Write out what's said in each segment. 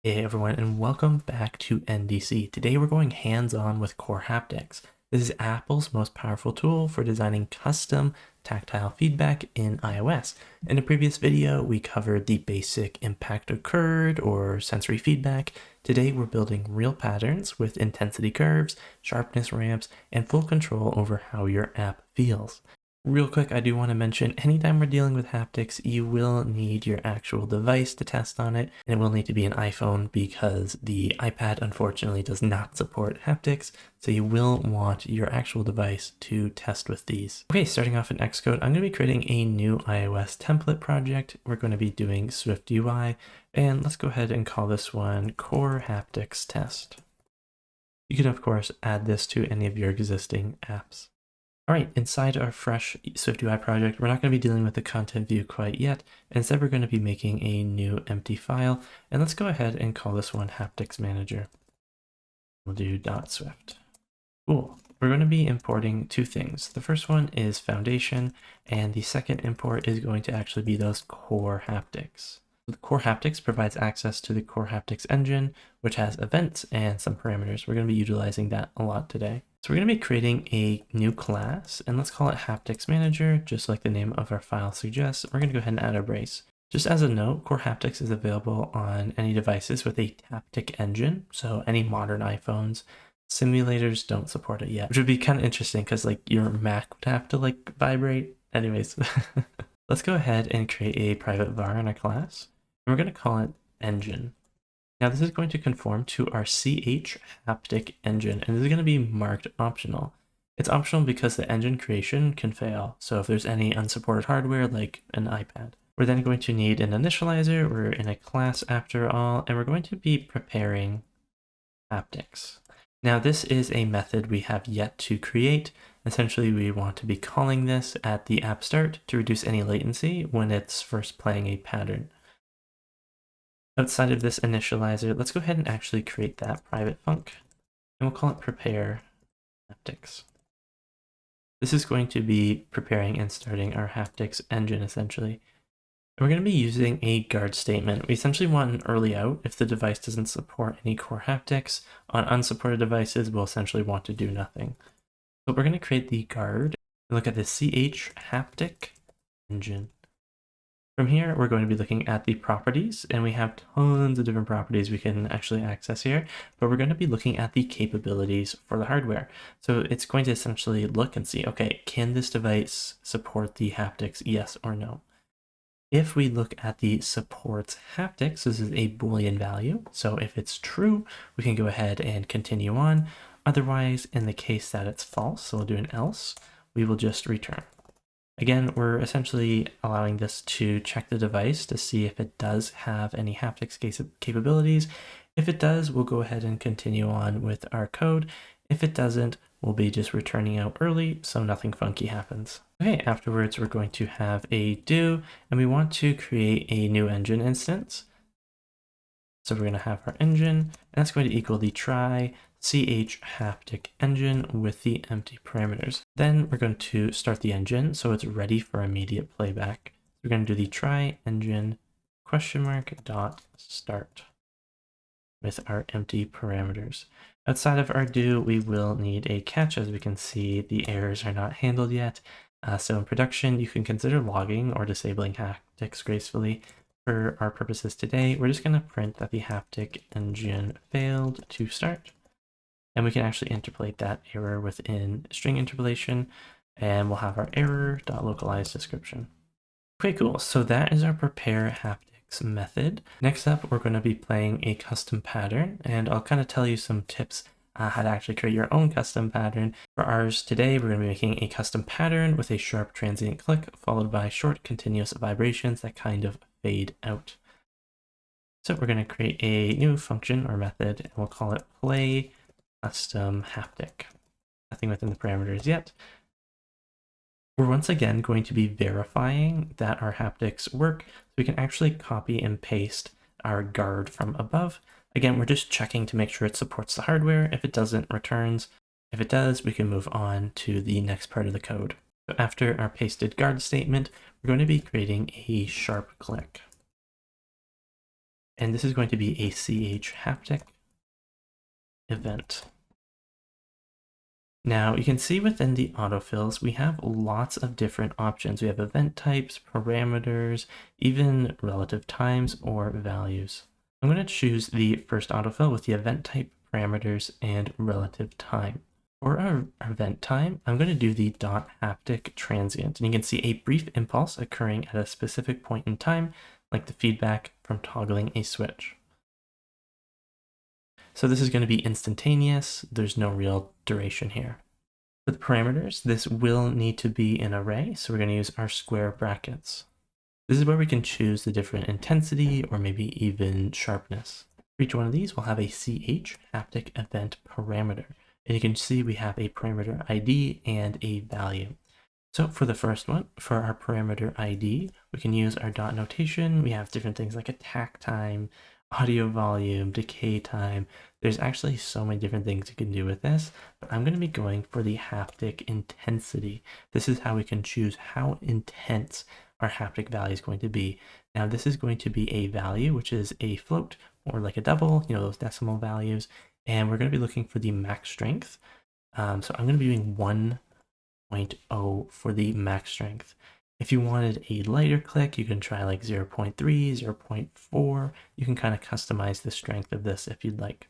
Hey everyone, and welcome back to NDC. Today we're going hands-on with Core Haptics. This is Apple's most powerful tool for designing custom tactile feedback in iOS. In a previous video, we covered the basic impactOccurred or sensory feedback. Today we're building real patterns with intensity curves, sharpness ramps, and full control over how your app feels. Real quick, I do want to mention, anytime we're dealing with haptics, you will need your actual device to test on it, and it will need to be an iPhone because the iPad unfortunately does not support haptics, so you will want your actual device to test with these. Okay, starting off in Xcode, I'm going to be creating a new iOS template project. We're going to be doing SwiftUI, and let's go ahead and call this one Core Haptics Test. You can, of course, add this to any of your existing apps. All right, inside our fresh SwiftUI project, we're not going to be dealing with the content view quite yet. Instead, we're going to be making a new empty file. And let's go ahead and call this one HapticsManager. We'll do .swift. Cool. We're going to be importing two things. The first one is foundation, and the second import is going to actually be those core haptics. The Core Haptics provides access to the CoreHapticEngine, which has events and some parameters. We're going to be utilizing that a lot today. So we're going to be creating a new class, and let's call it HapticsManager, just like the name of our file suggests. We're going to go ahead and add a brace. Just as a note, Core Haptics is available on any devices with a Taptic Engine, so any modern iPhones. Simulators don't support it yet, which would be kind of interesting because like your Mac would have to like vibrate. Anyways, let's go ahead and create a private var in our class. And we're going to call it engine. Now this is going to conform to our CHHapticEngine, and this is going to be marked optional. It's optional because the engine creation can fail. So if there's any unsupported hardware like an iPad, we're then going to need an initializer. We're in a class after all, and we're going to be preparing haptics. Now this is a method we have yet to create. Essentially, we want to be calling this at the app start to reduce any latency when it's first playing a pattern. Outside of this initializer, let's go ahead and actually create that private func, and we'll call it prepare haptics. This is going to be preparing and starting our haptics engine essentially. And we're going to be using a guard statement. We essentially want an early out if the device doesn't support any core haptics. On unsupported devices, we'll essentially want to do nothing. So we're going to create the guard and look at the CHHapticEngine. From here, we're going to be looking at the properties, and we have tons of different properties we can actually access here, but we're going to be looking at the capabilities for the hardware. So it's going to essentially look and see, okay, can this device support the haptics, yes or no? If we look at the supports haptics, this is a Boolean value. So if it's true, we can go ahead and continue on. Otherwise, in the case that it's false, so we'll do an else, we will just return. Again, we're essentially allowing this to check the device to see if it does have any haptics capabilities. If it does, we'll go ahead and continue on with our code. If it doesn't, we'll be just returning out early so nothing funky happens. Okay, afterwards we're going to have a do, and we want to create a new engine instance. So we're going to have our engine, and that's going to equal the try CHHapticEngine with the empty parameters. Then we're going to start the engine so it's ready for immediate playback. We're going to do the try engine dot start with our empty parameters. Outside of our do, we will need a catch. As we can see, the errors are not handled yet. So in production, you can consider logging or disabling haptics gracefully. For our purposes today, we're just going to print that the haptic engine failed to start. And we can actually interpolate that error within string interpolation, and we'll have our error.localize description. Okay, cool. So that is our prepare haptics method. Next up, we're going to be playing a custom pattern, and I'll kind of tell you some tips how to actually create your own custom pattern. For ours today, we're going to be making a custom pattern with a sharp transient click followed by short continuous vibrations that kind of fade out. So we're going to create a new function or method, and we'll call it play CustomHaptic. Nothing within the parameters yet. We're once again going to be verifying that our haptics work, so we can actually copy and paste our guard from above. Again, we're just checking to make sure it supports the hardware. If it doesn't, returns. If it does, we can move on to the next part of the code. So after our pasted guard statement, we're going to be creating a sharp click. And this is going to be a CHHapticEvent. Now you can see within the autofills, we have lots of different options. We have event types, parameters, even relative times or values. I'm going to choose the first autofill with the event type, parameters, and relative time. For our event time, I'm going to do the .haptic transient, and you can see a brief impulse occurring at a specific point in time, like the feedback from toggling a switch. So this is going to be instantaneous. There's no real duration here. For the parameters, this will need to be an array, so we're going to use our square brackets. This is where we can choose the different intensity or maybe even sharpness. For each one of these, we'll have a CHHapticEvent parameter. And you can see we have a parameter ID and a value. So for the first one, for our parameter ID, we can use our dot notation. We have different things like attack time, audio volume, decay time. There's actually so many different things you can do with this, but I'm going to be going for the haptic intensity. This is how we can choose how intense our haptic value is going to be. Now this is going to be a value, which is a float or like a double, those decimal values. And we're going to be looking for the max strength. So I'm going to be doing 1.0 for the max strength. If you wanted a lighter click, you can try like 0.3, 0.4. You can kind of customize the strength of this if you'd like.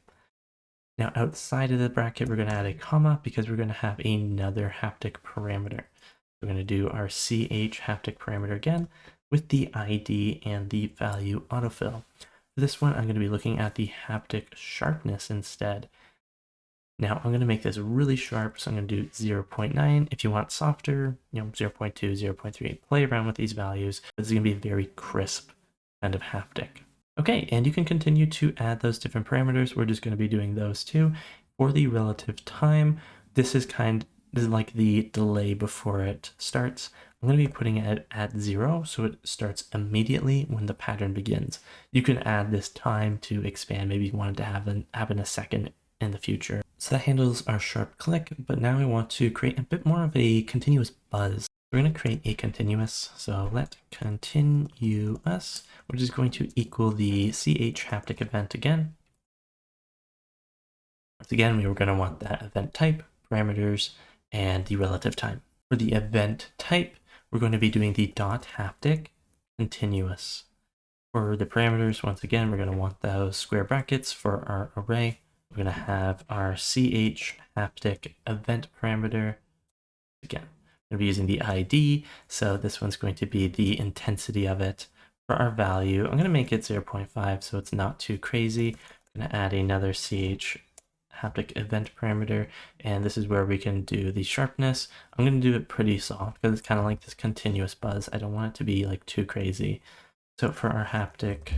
Now outside of the bracket, we're going to add a comma because we're going to have another haptic parameter. We're going to do our CHHaptic parameter again with the ID and the value autofill. For this one, I'm going to be looking at the haptic sharpness instead. Now I'm going to make this really sharp, so I'm going to do 0.9. If you want softer, 0.2, 0.3, play around with these values. This is going to be a very crisp kind of haptic. Okay, and you can continue to add those different parameters. We're just going to be doing those too. For the relative time, this is like the delay before it starts. I'm going to be putting it at 0, so it starts immediately when the pattern begins. You can add this time to expand. Maybe you want it to happen a second in the future. So that handles our sharp click, but now we want to create a bit more of a continuous buzz. We're going to create a continuous, so let continuous, which is going to equal the CHHapticEvent again. Once again, we were going to want that event type, parameters, and the relative time. For the event type, we're going to be doing the .haptic continuous. For the parameters, once again, we're going to want those square brackets for our array. We're going to have our CHHapticEvent parameter. Again, we're going to be using the ID, so this one's going to be the intensity of it. For our value, I'm going to make it 0.5 so it's not too crazy. I'm going to add another CHHapticEvent parameter, and this is where we can do the sharpness. I'm going to do it pretty soft because it's kind of like this continuous buzz. I don't want it to be like too crazy. So for our haptic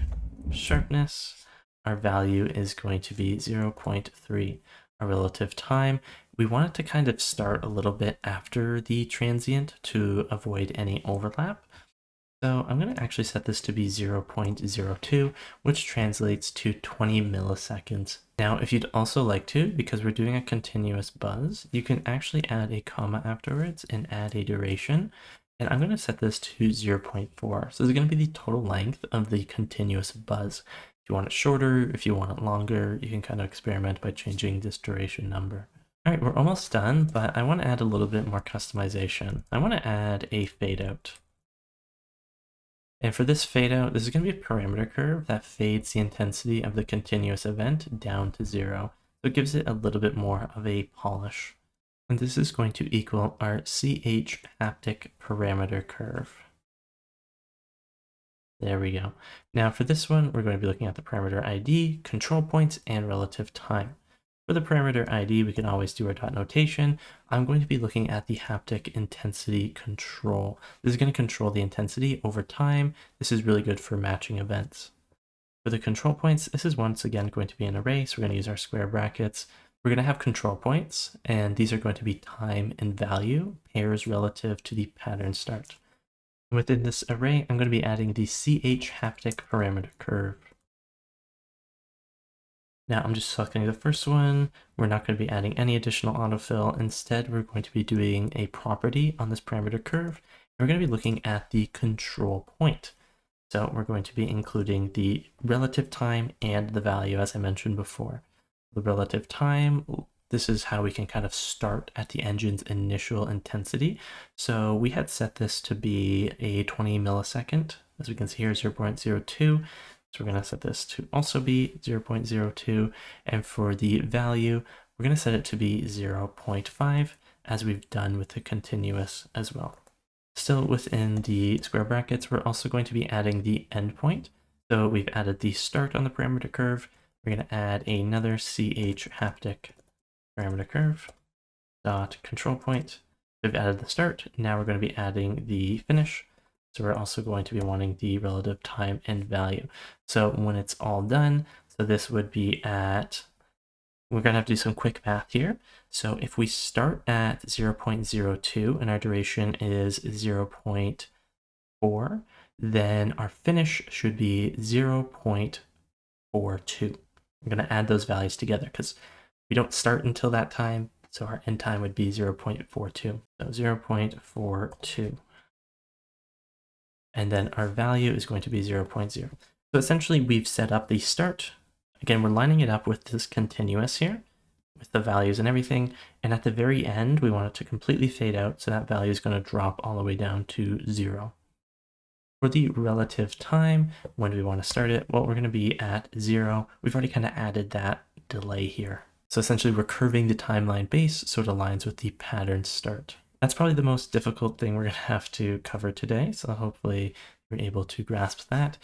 sharpness, our value is going to be 0.3. Our relative time, we want it to kind of start a little bit after the transient to avoid any overlap. So I'm going to actually set this to be 0.02, which translates to 20 milliseconds. Now, if you'd also like to, because we're doing a continuous buzz, you can actually add a comma afterwards and add a duration. And I'm going to set this to 0.4. So this is going to be the total length of the continuous buzz. If you want it shorter, if you want it longer, you can kind of experiment by changing this duration number. All right, we're almost done, but I want to add a little bit more customization. I want to add a fade out. And for this fade out, this is going to be a parameter curve that fades the intensity of the continuous event down to 0. So it gives it a little bit more of a polish. And this is going to equal our CHHaptic parameter curve. There we go. Now for this one, we're going to be looking at the parameter ID, control points, and relative time. For the parameter ID, we can always do our dot notation. I'm going to be looking at the haptic intensity control. This is going to control the intensity over time. This is really good for matching events. For the control points, this is once again going to be an array, so we're going to use our square brackets. We're going to have control points, and these are going to be time and value, pairs relative to the pattern start. Within this array, I'm going to be adding the CHHaptic parameter curve. Now I'm just selecting the first one. We're not going to be adding any additional autofill. Instead, we're going to be doing a property on this parameter curve. We're going to be looking at the control point. So we're going to be including the relative time and the value, as I mentioned before. The relative time, this is how we can kind of start at the engine's initial intensity. So we had set this to be a 20 millisecond. As we can see here, 0.02. So we're going to set this to also be 0.02. And for the value, we're going to set it to be 0.5, as we've done with the continuous as well. Still within the square brackets, we're also going to be adding the endpoint. So we've added the start on the parameter curve. We're going to add another CHHaptic parameter curve dot control point. We've added the start. Now we're going to be adding the finish. So we're also going to be wanting the relative time and value. So when it's all done, so this would be at, we're going to have to do some quick math here. So if we start at 0.02 and our duration is 0.4, then our finish should be 0.42. I'm going to add those values together because we don't start until that time. So our end time would be 0.42. So 0.42. And then our value is going to be 0.0. So essentially we've set up the start. Again, we're lining it up with this continuous here, with the values and everything. And at the very end, we want it to completely fade out. So that value is going to drop all the way down to 0. For the relative time, when do we want to start it? Well, we're going to be at 0. We've already kind of added that delay here. So essentially we're curving the timeline base so it aligns with the pattern start. That's probably the most difficult thing we're going to have to cover today. So hopefully you're able to grasp that.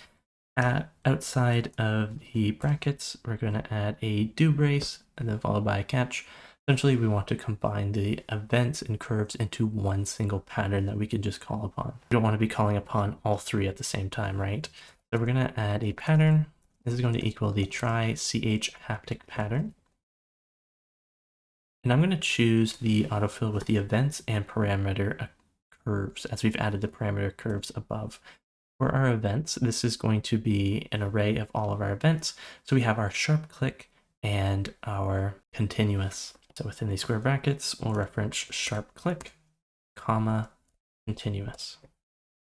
Outside of the brackets, we're going to add a do brace and then followed by a catch. Essentially, we want to combine the events and curves into one single pattern that we can just call upon. We don't want to be calling upon all three at the same time, right? So we're going to add a pattern. This is going to equal the try CHHapticPattern. And I'm going to choose the autofill with the events and parameter curves, as we've added the parameter curves above. For our events, this is going to be an array of all of our events. So we have our sharp click and our continuous. So within these square brackets, we'll reference sharp click, comma, continuous.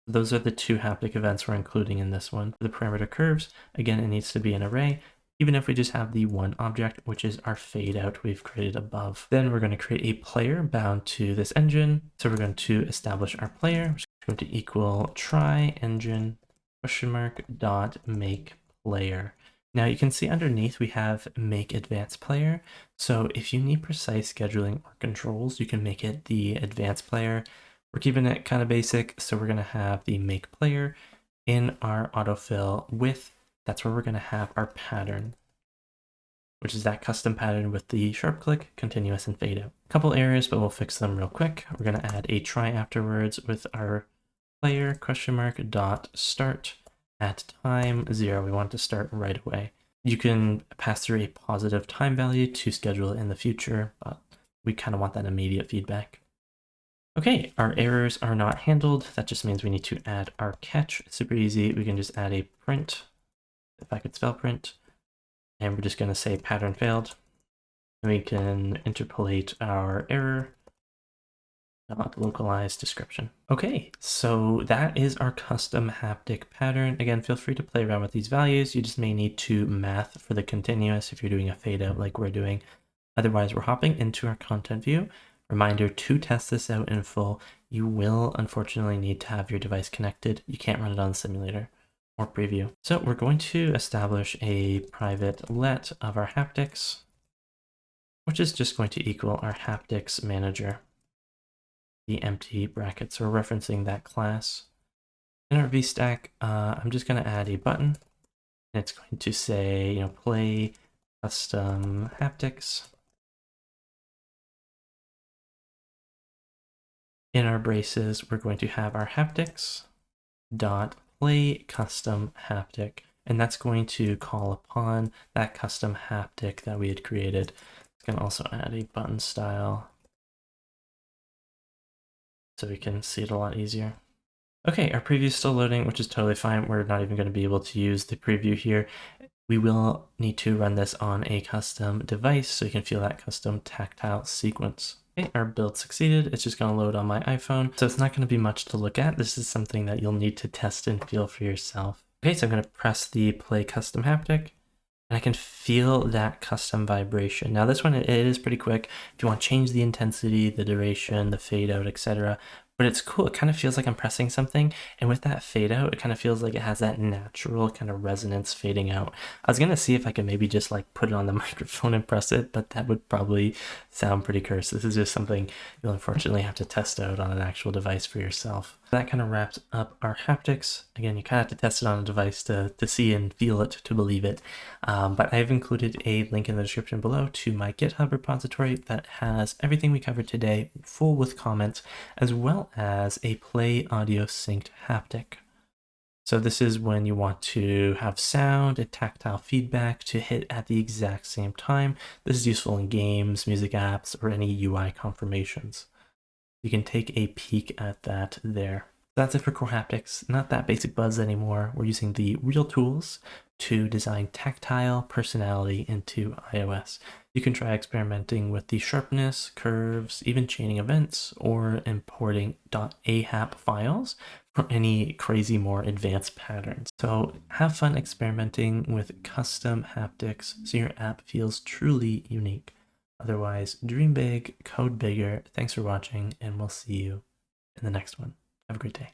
Those are the two haptic events we're including in this one. For the parameter curves, again, it needs to be an array, even if we just have the one object, which is our fade out we've created above. Then we're going to create a player bound to this engine. So we're going to establish our player, which is going to equal try engine dot make player. Now you can see underneath we have make advanced player. So if you need precise scheduling or controls, you can make it the advanced player. We're keeping it kind of basic. So we're going to have the make player in our autofill with, that's where we're going to have our pattern, which is that custom pattern with the sharp click, continuous, and fade out. A couple errors, but we'll fix them real quick. We're going to add a try afterwards with our player dot start at time 0. We want to start right away. You can pass through a positive time value to schedule it in the future, but we kind of want that immediate feedback. Okay, our errors are not handled. That just means we need to add our catch. It's super easy. We can just add a print, if I could spell print, and we're just going to say pattern failed. And we can interpolate our error, not localized description. Okay, so that is our custom haptic pattern. Again, feel free to play around with these values. You just may need to math for the continuous if you're doing a fade out like we're doing. Otherwise, we're hopping into our content view. Reminder to test this out in full. You will unfortunately need to have your device connected. You can't run it on the simulator or preview. So we're going to establish a private let of our haptics, which is just going to equal our HapticsManager, the empty bracket. So we're referencing that class. In our VStack, I'm just going to add a button, and it's going to say, play custom haptics. In our braces, we're going to have our haptics dot play custom haptic, and that's going to call upon that custom haptic that we had created. It's going to also add a button style so we can see it a lot easier. Okay, our preview is still loading, which is totally fine. We're not even going to be able to use the preview here. We will need to run this on a custom device so you can feel that custom tactile sequence. Okay, our build succeeded. It's just going to load on my iPhone, so it's not going to be much to look at. This is something that you'll need to test and feel for yourself. Okay, so I'm going to press the play custom haptic, and I can feel that custom vibration. Now this one, it is pretty quick. If you want to change the intensity, the duration, the fade out, etc. But it's cool. It kind of feels like I'm pressing something. And with that fade out, it kind of feels like it has that natural kind of resonance fading out. I was going to see if I could maybe just like put it on the microphone and press it, but that would probably sound pretty cursed. This is just something you'll unfortunately have to test out on an actual device for yourself. That kind of wraps up our haptics. Again, you kind of have to test it on a device to see and feel it to believe it. But I've included a link in the description below to my GitHub repository that has everything we covered today, full with comments, as well as a play audio synced haptic. So this is when you want to have sound and tactile feedback to hit at the exact same time. This is useful in games, music apps, or any UI confirmations. You can take a peek at that there. That's it for Core Haptics. Not that basic buzz anymore. We're using the real tools to design tactile personality into iOS. You can try experimenting with the sharpness, curves, even chaining events, or importing .ahap files for any crazy more advanced patterns. So have fun experimenting with custom haptics so your app feels truly unique. Otherwise, dream big, code bigger. Thanks for watching, and we'll see you in the next one. Have a great day.